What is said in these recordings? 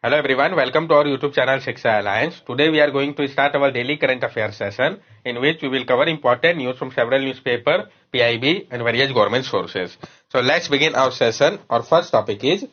Hello everyone, welcome to our YouTube channel Shiksha Alliance. Today we are going to start our daily current affairs session in which we will cover important news from several newspaper, PIB and various government sources. So let's begin our session. Our first topic is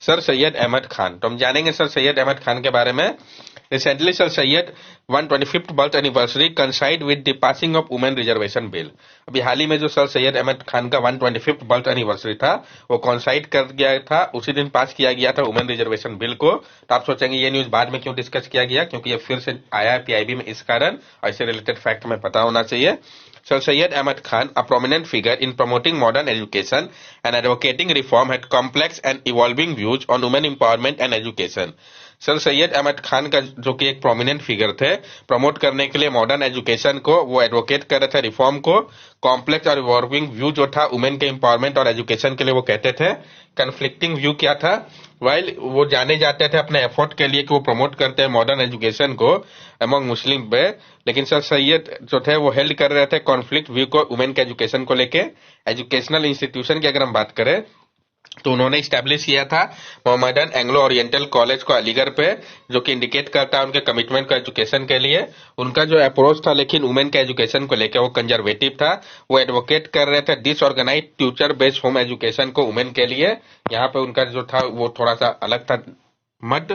sir Syed Ahmad Khan. तो हम जानेंगे sir Syed Ahmad Khan के बारे में। Recently sir Syed 125th birth anniversary कंसाइड with the passing of women reservation bill. अभी हाल ही में जो sir Syed Ahmad Khan का 125th बर्थ एनिवर्सरी था वो कंसाइड कर गया था, उसी दिन पास किया गया था वुमेन रिजर्वेशन बिल को। तो आप सोचेंगे ये न्यूज बाद में क्यों डिस्कस किया गया, क्योंकि ये फिर से आया है पीआईबी में, इस कारण ऐसे रिलेटेड फैक्ट में पता होना चाहिए। Sir Syed Ahmad Khan, a prominent figure in promoting modern education and advocating reform, had complex and evolving views on women empowerment and education. Sir Syed Ahmad Khan का जो कि एक प्रोमिनेंट फिगर थे प्रमोट करने के लिए मॉडर्न एजुकेशन को, वो एडवोकेट कर रहे थे रिफॉर्म को। कॉम्प्लेक्स और इवॉल्विंग व्यू जो था वुमेन के एम्पावरमेंट और एजुकेशन के लिए वो कहते थे। कन्फ्लिक्टिंग व्यू क्या था, वाइल वो जाने जाते थे अपने एफर्ट के लिए कि वो प्रमोट करते हैं मॉडर्न एजुकेशन को अमंग मुस्लिम पे, लेकिन सर सैयद जो थे वो हेल्ड कर रहे थे कॉन्फ्लिक्ट व्यू को वुमेन के एजुकेशन को लेके। एजुकेशनल इंस्टीट्यूशन की अगर हम बात करें तो उन्होंने स्टैब्लिश किया था मोहम्मदन एंग्लो ओरिएंटल कॉलेज को अलीगढ़ पे, जो कि इंडिकेट करता है उनके कमिटमेंट का एजुकेशन के लिए। उनका जो अप्रोच था लेकिन वुमेन के एजुकेशन को लेकर वो कंजर्वेटिव था। वो एडवोकेट कर रहे थे disorganise future based home education को वुमेन के लिए। यहाँ पे उनका जो था वो थोड़ा सा अलग था मत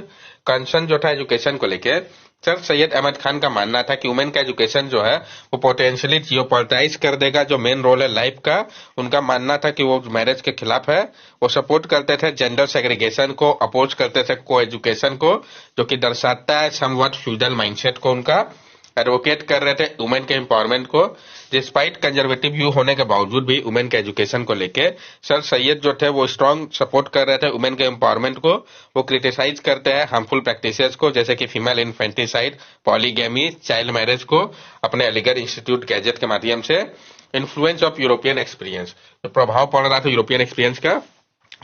कंसर्न जो था एजुकेशन को लेके। सर सैयद अहमद खान का मानना था कि वुमेन का एजुकेशन जो है वो पोटेंशियली जियोपोलिटाइज कर देगा जो मेन रोल है लाइफ का। उनका मानना था कि वो मैरिज के खिलाफ है। वो सपोर्ट करते थे जेंडर सेग्रीगेशन को, अपोज करते थे को एजुकेशन को, जो कि दर्शाता है समवट फ्यूडल माइंडसेट को। उनका एडवोकेट कर रहे थे वुमेन के एम्पावरमेंट को। डिस्पाइट कंजर्वेटिव व्यू होने के बावजूद भी वुमेन के एजुकेशन को लेके सर सैयद जो थे वो स्ट्रांग सपोर्ट कर रहे थे वुमेन के एम्पावरमेंट को। वो क्रिटिसाइज करते हैं हार्मफुल प्रैक्टिसेस को, जैसे कि female infanticide, polygamy, child marriage को अपने अलीगढ़ इंस्टीट्यूट गैजेट के माध्यम से। इन्फ्लुएंस ऑफ यूरोपियन एक्सपीरियंस, तो प्रभाव पड़ रहा था यूरोपियन एक्सपीरियंस का।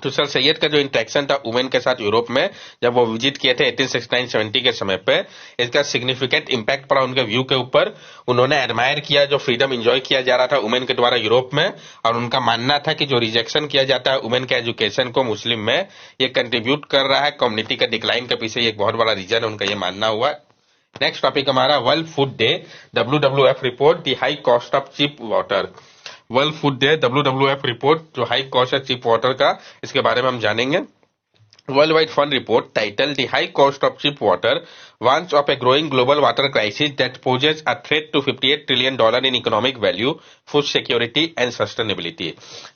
तो सर सैयद का जो इंटरेक्शन था वुमेन के साथ यूरोप में जब वो विजिट किए थे 1869-70 के समय पे, इसका सिग्निफिकेंट इंपैक्ट पड़ा उनके व्यू के ऊपर। उन्होंने एडमायर किया जो फ्रीडम एंजॉय किया जा रहा था वुमेन के द्वारा यूरोप में, और उनका मानना था कि जो रिजेक्शन किया जाता है वुमेन के एजुकेशन को मुस्लिम में, ये कंट्रीब्यूट कर रहा है कम्युनिटी के डिक्लाइन के पीछे, एक बहुत बड़ा रीजन है उनका, ये मानना हुआ। नेक्स्ट टॉपिक हमारा world food day, WWF report the high cost of cheap water. World food day, WWF report जो हाई कॉस्ट है चीप वाटर का, इसके बारे में हम जानेंगे। World wide fund report title the high cost of cheap water warns of a growing global water crisis that poses a threat to $58 trillion in economic value, food security and sustainability।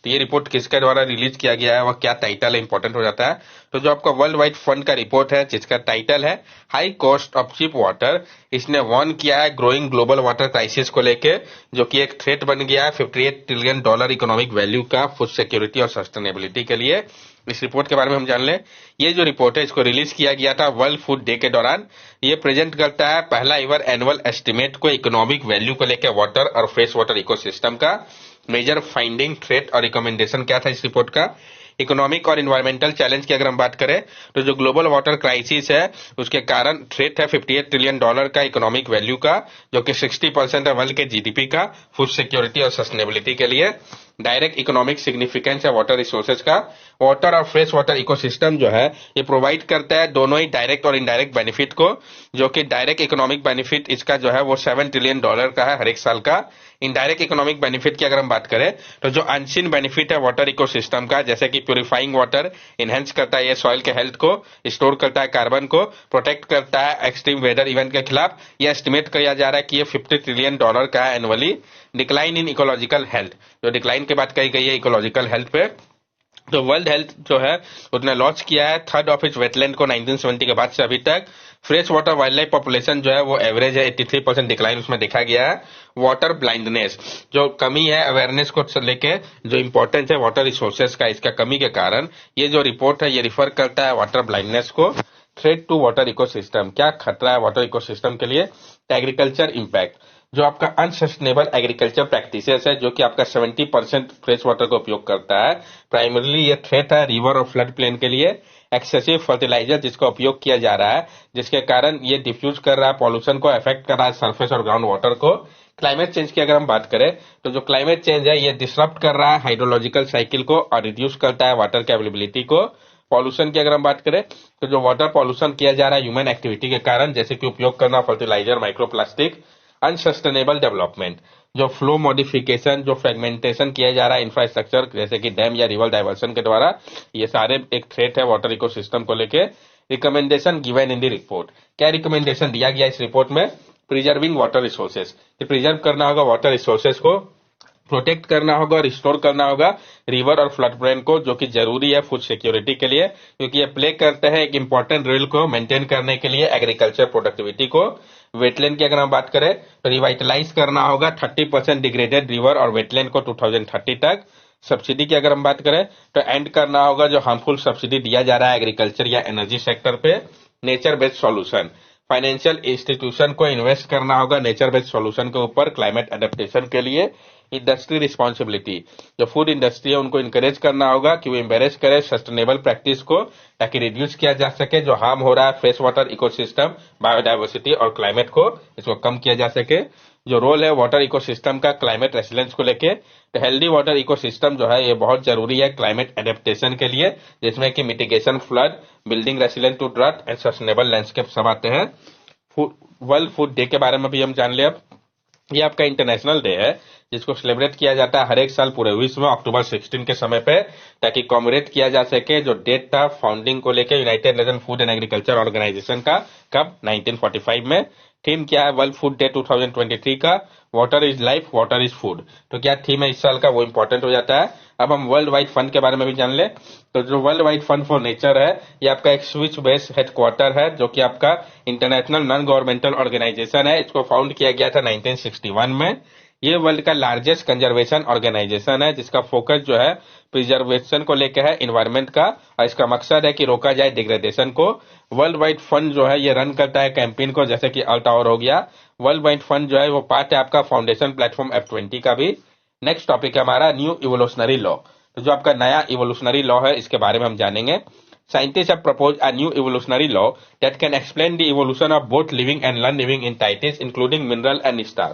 तो ये report किसके द्वारा release किया गया है, वह क्या title है, इंपॉर्टेंट हो जाता है। तो जो आपका वर्ल्ड वाइड फंड का रिपोर्ट है जिसका टाइटल है high cost of cheap water, इसने वार्न किया है ग्रोइंग ग्लोबल वाटर क्राइसिस को लेके, जो कि एक थ्रेट बन गया है $58 ट्रिलियन इकोनॉमिक वैल्यू का फूड सिक्योरिटी और सस्टेनेबिलिटी के लिए। इस रिपोर्ट के बारे में हम जान लें। ये जो रिपोर्ट है इसको रिलीज किया गया था वर्ल्ड फूड डे के दौरान। ये प्रेजेंट करता है पहला इवर एनुअल एस्टिमेट को इकोनॉमिक वैल्यू को लेकर वाटर और फ्रेश वाटर इकोसिस्टम का। मेजर फाइंडिंग, थ्रेट और रिकमेंडेशन क्या था इस रिपोर्ट का। इकोनॉमिक और इन्वायरमेंटल चैलेंज की अगर हम बात करें तो जो ग्लोबल वाटर क्राइसिस है उसके कारण थ्रेट है $58 ट्रिलियन का इकोनॉमिक वैल्यू का, जो कि 60% है वर्ल्ड के जीडीपी का फूड सिक्योरिटी और सस्टेनेबिलिटी के लिए। डायरेक्ट इकोनॉमिक सिग्निफिकेंस है वाटर रिसोर्सेज का। वाटर और फ्रेश वाटर इकोसिस्टम जो है ये प्रोवाइड करता है दोनों ही डायरेक्ट और इनडायरेक्ट बेनिफिट को, जो कि डायरेक्ट इकोनॉमिक बेनिफिट इसका जो है वो $7 ट्रिलियन का है हर एक साल का। इनडायरेक्ट इकोनॉमिक बेनिफिट की अगर हम बात करें तो जो अनसीन बेनिफिट है वाटर इकोसिस्टम का, जैसे कि प्यूरिफाइंग वाटर, इनहेंस करता है ये सॉइल के हेल्थ को, स्टोर करता है कार्बन को, प्रोटेक्ट करता है एक्सट्रीम वेदर इवेंट के खिलाफ। ये एस्टिमेट किया जा रहा है कि ये $50 ट्रिलियन का है annually. Decline in ecological health, जो डिक्लाइन की बात कही गई है इकोलॉजिकल हेल्थ पे, तो वर्ल्ड हेल्थ जो है उसने लॉन्च किया है थर्ड ऑफ इट्स वेटलैंड को 1970 के बाद से अभी तक। Fresh water wild life population जो है वो एवरेज है 83% डिक्लाइन उसमें देखा गया है। वाटर ब्लाइंडनेस, जो कमी है अवेयरनेस को लेके, जो इंपॉर्टेंस है वाटर रिसोर्सेज का, इसका कमी के कारण ये जो रिपोर्ट है ये रिफर करता है वाटर ब्लाइंडनेस को। थ्रेट टू वाटर इकोसिस्टम, क्या खतरा है वाटर इकोसिस्टम के लिए। एग्रीकल्चर इम्पैक्ट, जो आपका अनसस्टेनेबल एग्रीकल्चर प्रैक्टिसेस है जो कि आपका 70% फ्रेश वाटर का उपयोग करता है, प्राइमरली ये थ्रेट है रिवर और फ्लड प्लेन के लिए। एक्सेसिव फर्टिलाइजर जिसका उपयोग किया जा रहा है, जिसके कारण ये डिफ्यूज कर रहा है पॉल्यूशन को, अफेक्ट कर रहा है सरफेस और ग्राउंड वाटर को। क्लाइमेट चेंज की अगर हम बात करें तो जो क्लाइमेट चेंज है ये डिसरप्ट कर रहा है हाइड्रोलॉजिकल साइकिल को और रिड्यूस करता है वाटर की अवेलेबिलिटी को। पॉल्यूशन की अगर हम बात करें तो जो वाटर पॉल्यूशन किया जा रहा है ह्यूमन एक्टिविटी के कारण, जैसे कि उपयोग करना फर्टिलाइजर, माइक्रोप्लास्टिक, अनसस्टेनेबल डेवलपमेंट, जो फ्लो मॉडिफिकेशन, जो फ्रेगमेंटेशन किया जा रहा है इंफ्रास्ट्रक्चर जैसे कि डैम या रिवर डाइवर्सन के द्वारा, ये सारे एक थ्रेट है वाटर इकोसिस्टम को लेके। Recommendation given in the report, क्या रिकमेंडेशन दिया गया इस रिपोर्ट में? प्रिजर्विंग वाटर रिसोर्सेज, प्रिजर्व करना होगा वाटर रिसोर्सेज को, प्रोटेक्ट करना होगा, रिस्टोर करना होगा रिवर और फ्लड प्लेन को, जो कि जरूरी है फूड सिक्योरिटी के लिए, क्योंकि ये प्ले करते हैं एक इंपॉर्टेंट रोल को मेंटेन करने के लिए एग्रीकल्चर प्रोडक्टिविटी को। वेटलैंड की अगर हम बात करें तो रिवाइटलाइज करना होगा 30% डिग्रेडेड रिवर और वेटलैंड को 2030 तक। सब्सिडी की अगर हम बात करें तो एंड करना होगा जो हार्मफुल सब्सिडी दिया जा रहा है एग्रीकल्चर या एनर्जी सेक्टर पे। Nature based solution, financial institution को इन्वेस्ट करना होगा नेचर बेस्ड सॉल्यूशन के ऊपर क्लाइमेट एडेप्टेशन के लिए। इंडस्ट्री रिस्पॉन्सिबिलिटी, जो फूड इंडस्ट्री है उनको इंकरेज करना होगा कि वो एम्बेरेज करे सस्टेनेबल प्रैक्टिस को, ताकि रिड्यूस किया जा सके जो हार्म हो रहा है फ्रेश वाटर इकोसिस्टम, बायोडाइवर्सिटी और क्लाइमेट को, इसको कम किया जा सके। जो रोल है वाटर इकोसिस्टम का क्लाइमेट रेसिलेंस को लेके, तो हेल्दी वाटर इकोसिस्टम जो है ये बहुत जरूरी है क्लाइमेट एडेप्टेशन के लिए, जिसमें कि mitigation flood, building resilient to drought and sustainable landscape सब आते हैं। वर्ल्ड फूड डे के बारे में भी हम जान ले। अब ये आपका इंटरनेशनल डे है जिसको सेलिब्रेट किया जाता है हर एक साल पूरे विश्व में अक्टूबर 16 के समय पे, ताकि कॉमेमोरेट किया जा सके जो डेट था फाउंडिंग को लेके United Nation Food and Agriculture Organization का, कब? 1945 में। थीम क्या है वर्ल्ड फूड डे 2023 का? Water is life, water is food. तो क्या थीम है इस साल का, वो इंपॉर्टेंट हो जाता है। अब हम वर्ल्ड वाइड फंड के बारे में भी जान ले। तो जो world wide fund for nature है ये आपका एक स्विच बेस्ड हेडक्वार्टर है, जो कि आपका इंटरनेशनल नॉन गवर्नमेंटल ऑर्गेनाइजेशन है। इसको फाउंड किया गया था 1961 में। ये वर्ल्ड का लार्जेस्ट कंजर्वेशन ऑर्गेनाइजेशन है, जिसका फोकस जो है प्रिजर्वेशन को लेकर है इन्वायरमेंट का, और इसका मकसद है कि रोका जाए डिग्रेडेशन को। वर्ल्ड वाइड फंड जो है ये रन करता है कैंपेन को, जैसे कि अर्थ आवर हो गया। वर्ल्ड वाइड फंड जो है वो पार्ट है आपका फाउंडेशन प्लेटफॉर्म F20 का भी। नेक्स्ट टॉपिक है हमारा न्यू इवोल्यूशनरी लॉ। तो जो आपका नया इवोल्यूशनरी लॉ है इसके बारे में हम जानेंगे। Scientists have proposed a new evolutionary law that can explain the evolution of both living and non-living entities, including mineral and star.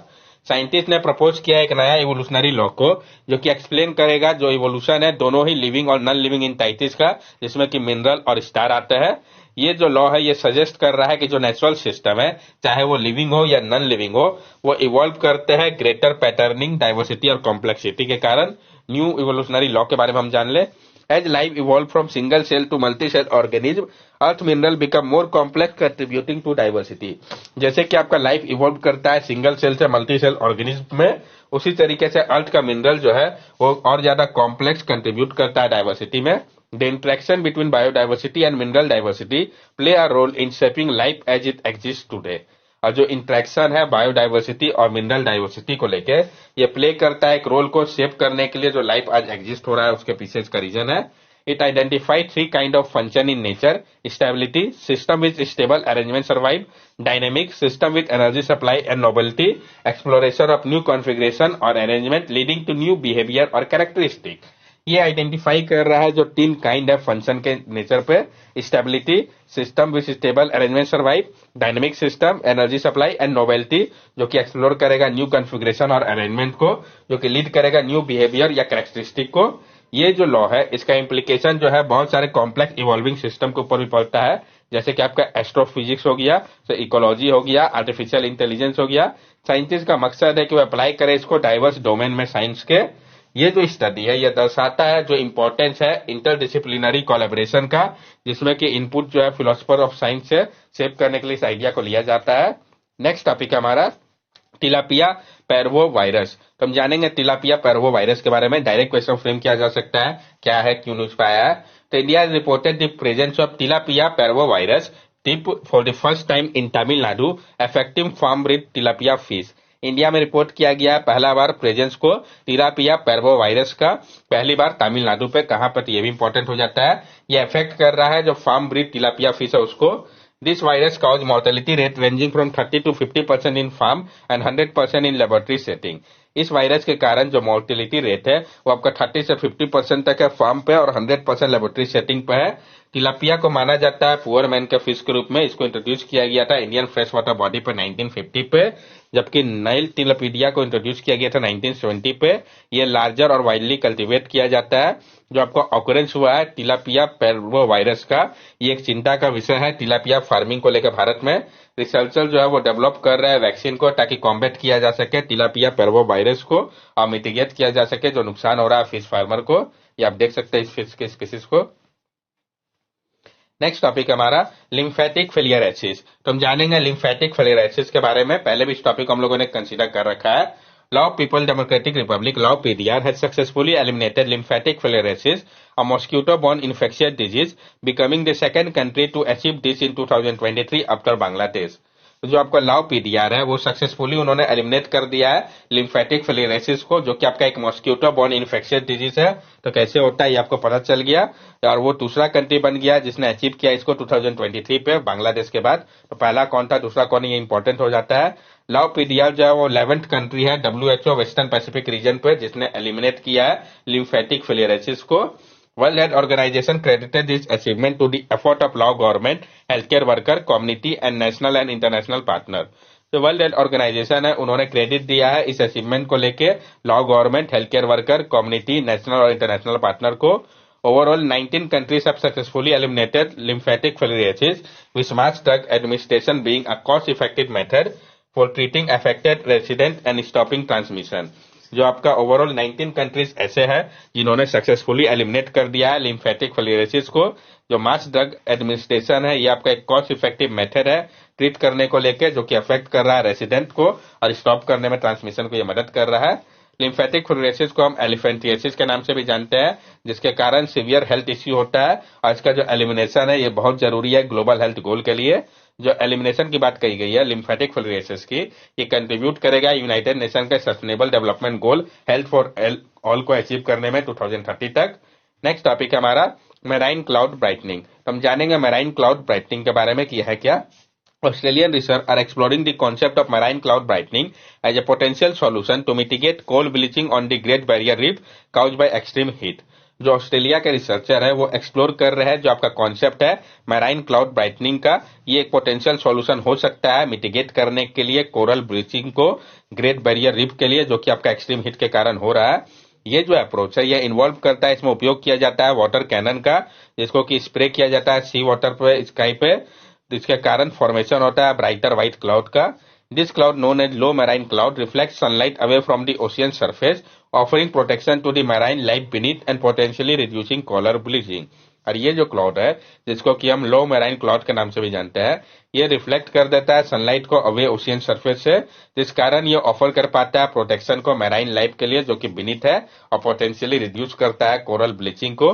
Scientist ने प्रपोज किया एक नया इवोल्यूशनरी लॉ को, जो कि एक्सप्लेन करेगा जो इवोल्यूशन है दोनों ही लिविंग और नॉन लिविंग इंटाइटिस का, जिसमें कि मिनरल और स्टार आते हैं। ये जो लॉ है ये सजेस्ट कर रहा है कि जो नेचुरल सिस्टम है, चाहे वो लिविंग हो या नॉन लिविंग हो, वो इवॉल्व करते हैं ग्रेटर पैटर्निंग, डाइवर्सिटी और कॉम्प्लेक्सिटी के कारण। न्यू इवोल्यूशनरी लॉ के बारे में हम जान ले। As life evolved from single cell to multi-cell organism, earth mineral become more complex, contributing to diversity. जैसे कि आपका लाइफ इवॉल्व करता है सिंगल सेल से मल्टी सेल ऑर्गेनिज्म में, उसी तरीके से अर्थ का मिनरल जो है वो और ज्यादा कॉम्प्लेक्स कंट्रीब्यूट करता है डाइवर्सिटी में। The interaction between biodiversity and mineral diversity play a role in shaping life as it exist today. और जो इंटरेक्शन है बायोडाइवर्सिटी और मिनरल डाइवर्सिटी को लेके, ये प्ले करता है एक रोल को शेप करने के लिए जो लाइफ आज एग्जिस्ट हो रहा है उसके पीछे इसका रीजन है। It identify 3 kind of function in nature: stability, system with stable arrangement survive; dynamic, system with energy supply and mobility; exploration of new configuration और arrangement leading to new behaviour और characteristic. ये identify कर रहा है जो 3 kind है function के nature पे: stability, system with stable arrangement survive; dynamic system, energy supply and novelty, जो कि एक्सप्लोर करेगा न्यू कॉन्फ़िगरेशन और अरेंजमेंट को, जो कि लीड करेगा न्यू बिहेवियर या कैरेक्टरिस्टिक को। ये जो लॉ है इसका इम्प्लीकेशन जो है बहुत सारे कॉम्प्लेक्स इवॉल्विंग सिस्टम के ऊपर भी पड़ता है, जैसे कि आपका एस्ट्रोफिजिक्स हो गया, तो इकोलॉजी हो गया, आर्टिफिशियल इंटेलिजेंस हो गया। साइंटिस्ट का मकसद है कि वो अप्लाई करे इसको डाइवर्स डोमेन में साइंस के। ये जो स्टडी है ये दर्शाता है जो इंपॉर्टेंस है इंटरडिसिप्लिनरी कोलैबोरेशन का, जिसमें कि इनपुट जो है फिलोसफर ऑफ साइंस से शेप करने के लिए इस आइडिया को लिया जाता है। नेक्स्ट टॉपिक है हमारा टिलापिया पैरवो वायरस। तो हम जानेंगे टिलापिया पैरवो वायरस के बारे में। डायरेक्ट क्वेश्चन फ्रेम किया जा सकता है, क्या है, क्यों न्यूज पे आया है। तो India has reported the presence of tilapia parvovirus tip for the first time in Tamil Nadu, affecting farm breed tilapia fish. India में रिपोर्ट किया गया पहला बार प्रेजेंस को टिलापिया पैरवो वायरस का, पहली बार तमिलनाडु पे। कहां पर, ये भी इंपॉर्टेंट हो जाता है। ये अफेक्ट कर रहा है जो फार्म ब्रीड टिलापिया फिश है उसको। This virus cause mortality rate ranging from 30 to 50% in farm and 100% in laboratory setting. इस वायरस के कारण जो मोर्टेलिटी रेट है वो आपका 30 से 50% तक है फार्म पे और 100% लेबोरेटरी सेटिंग पे है। तिलापिया को माना जाता है पुअर मैन का फिश के रूप में। इसको इंट्रोड्यूस किया गया था इंडियन फ्रेश वाटर बॉडी पे 1950 पे, जबकि नाइल तिलापिडिया को इंट्रोड्यूस किया गया था 1970 पे। ये लार्जर और वाइडली कल्टीवेट किया जाता है। जो आपको ऑकरेंस हुआ है तिलापिया पेर्वो वायरस का, ये एक चिंता का विषय है तिलापिया फार्मिंग को लेकर भारत में। रिसर्चर जो है वो डेवलप कर रहे हैं वैक्सीन को ताकि कॉम्बैट किया जा सके तिलापिया पेर्वो वायरस को और मिटिगेट किया जा सके जो नुकसान हो रहा है फिश फार्मर को। ये आप देख सकते हैं इस फिश के स्पीसीज को। नेक्स्ट टॉपिक हमारा लिम्फेटिक फिलियरेसिस। तो हम जानेंगे लिम्फेटिक फिलियरेसिस के बारे में। पहले भी इस टॉपिक को हम लोगों ने कंसीडर कर रखा है। Lao People Democratic Republic, Lao PDR, has successfully eliminated lymphatic filariasis, a mosquito-borne infectious disease, becoming the second country to achieve this in 2023 after Bangladesh. जो आपका लाओ पीडीआर है वो सक्सेसफुली उन्होंने एलिमिनेट कर दिया है लिम्फेटिक फिलियरेसिस को, जो कि आपका एक मॉस्किटो बॉर्न इन्फेक्शियस डिजीज है। तो कैसे होता है ये आपको पता चल गया और वो दूसरा कंट्री बन गया जिसने अचीव किया इसको 2023 पे बांग्लादेश के बाद। तो पहला कौन था दूसरा कौन, ये इंपॉर्टेंट हो जाता है। लाओ पीडीआर जो है वो 11th कंट्री है WHO वेस्टर्न पैसिफिक रीजन पे जिसने एलिमिनेट किया है लिम्फेटिक फिलियरेसिस को। World Health Organization credited this achievement to the effort of Lao government, healthcare worker, community and national and international partner. तो वर्ल्ड हेल्थ ऑर्गेनाइजेशन है उन्होंने credit दिया है इस अचीवमेंट को लेके लाओ government, health care worker, community, national और इंटरनेशनल पार्टनर को। Overall 19 countries have successfully eliminated lymphatic filariasis, with mass drug administration being a cost-effective method for treating affected resident and stopping transmission. जो आपका overall 19 countries ऐसे हैं जिन्होंने successfully eliminate कर दिया है लिम्फेटिक फिलियरेसिस को। जो मास ड्रग एडमिनिस्ट्रेशन है ये आपका एक कॉस्ट इफेक्टिव मेथड है ट्रीट करने को लेके, जो कि अफेक्ट कर रहा है रेसिडेंट को और स्टॉप करने में ट्रांसमिशन को ये मदद कर रहा है। लिम्फेटिक फिलियरेसिस को हम एलिफेंटियासिस के नाम से भी जानते हैं, जिसके कारण सीवियर हेल्थ इश्यू होता है और इसका जो एलिमिनेशन है ये बहुत जरूरी है ग्लोबल हेल्थ गोल के लिए। जो एलिमिनेशन की बात कही गई है लिम्फेटिक फिलियरेसिस की, ये कंट्रीब्यूट करेगा यूनाइटेड नेशन के sustainable development goal health for all को अचीव करने में 2030 तक। नेक्स्ट टॉपिक है हमारा मेराइन क्लाउड ब्राइटनिंग। तो हम जानेंगे मेराइन क्लाउड ब्राइटनिंग के बारे में कि है क्या। Australian researchers are exploring the concept of marine cloud brightening as a potential solution to mitigate coal bleaching on the Great Barrier Reef caused by extreme heat. जो ऑस्ट्रेलिया के researcher है वो एक्सप्लोर कर रहे हैं जो आपका कॉन्सेप्ट है मैराइन क्लाउड ब्राइटनिंग का, ये एक पोटेंशियल सॉल्यूशन हो सकता है मिटिगेट करने के लिए कोरल ब्लीचिंग को ग्रेट बैरियर रीफ के लिए, जो कि आपका एक्सट्रीम हीट के कारण हो रहा है। ये जो अप्रोच है ये इन्वॉल्व करता है, इसमें उपयोग किया जाता है वाटर कैनन का, जिसको कि स्प्रे किया जाता है सी वाटर पे, स्काई पे, जिसके कारण फॉर्मेशन होता है ब्राइटर व्हाइट क्लाउड का। This cloud known as low marine cloud reflects sunlight away from the ocean surface, offering protection to the marine life beneath and potentially reducing coral bleaching. और ये जो cloud है जिसको कि हम लो मैराइन क्लाउड के नाम से भी जानते हैं, ये रिफ्लेक्ट कर देता है सनलाइट को अवे ओशियन सरफेस से, जिस कारण ये ऑफर कर पाता है प्रोटेक्शन को मैराइन लाइफ के लिए जो कि बीनीथ है और पोटेंशियली रिड्यूस करता है कोरल ब्लीचिंग को।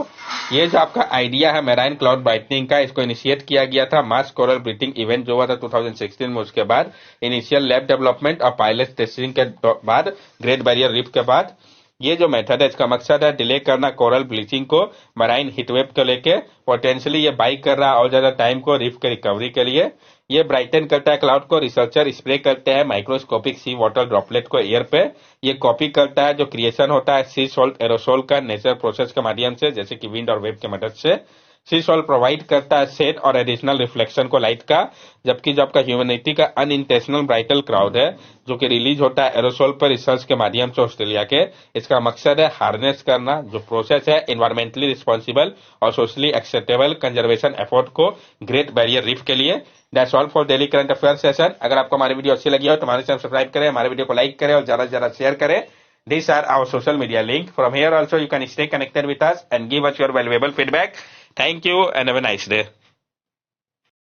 ये जो आपका आइडिया है मैराइन क्लाउड ब्राइटनिंग का, इसको इनिशिएट किया गया था मास कोरल ब्लीचिंग इवेंट जो हुआ था 2016 में। उसके बाद इनिशियल लैब डेवलपमेंट और पायलट टेस्टिंग के बाद ग्रेट बैरियर रीफ के बाद ये जो मेथड है इसका मकसद है डिले करना कोरल ब्लीचिंग को मराइन हीटवेव को लेके। पोटेंशियली ये बाई कर रहा है और ज्यादा टाइम को रीफ के रिकवरी के लिए। ये ब्राइटन करता है क्लाउड को। रिसर्चर स्प्रे करते हैं माइक्रोस्कोपिक सी वाटर ड्रॉपलेट को एयर पे, ये कॉपी करता है जो क्रिएशन होता है सी सॉल्ट एरोसोल का नेचुरल प्रोसेस के माध्यम से, जैसे कि विंड और वेव की मदद से। सी सॉल्ट प्रोवाइड करता है शेड और एडिशनल रिफ्लेक्शन को लाइट का, जबकि जो आपका ह्यूमैनिटी का अनइंटेंशनल ब्राइटल क्राउड है जो कि रिलीज होता है एरोसोल पर रिसर्च के माध्यम से ऑस्ट्रेलिया के, इसका मकसद है हार्नेस करना जो प्रोसेस है एनवायरमेंटली रिस्पॉन्सिबल और सोशली एक्सेप्टेबल कंजर्वेशन एफर्ट को ग्रेट बैरियर रीफ के लिए। That's all for daily current affair session. अगर आपको हमारी वीडियो अच्छी लगी हो तो हमारे चैनल सब्सक्राइब करें, हमारे वीडियो को लाइक करें और ज्यादा से ज्यादा शेयर करें। These are our social media link. From here also you can stay connected with us and give us your valuable feedback. Thank you and have a nice day.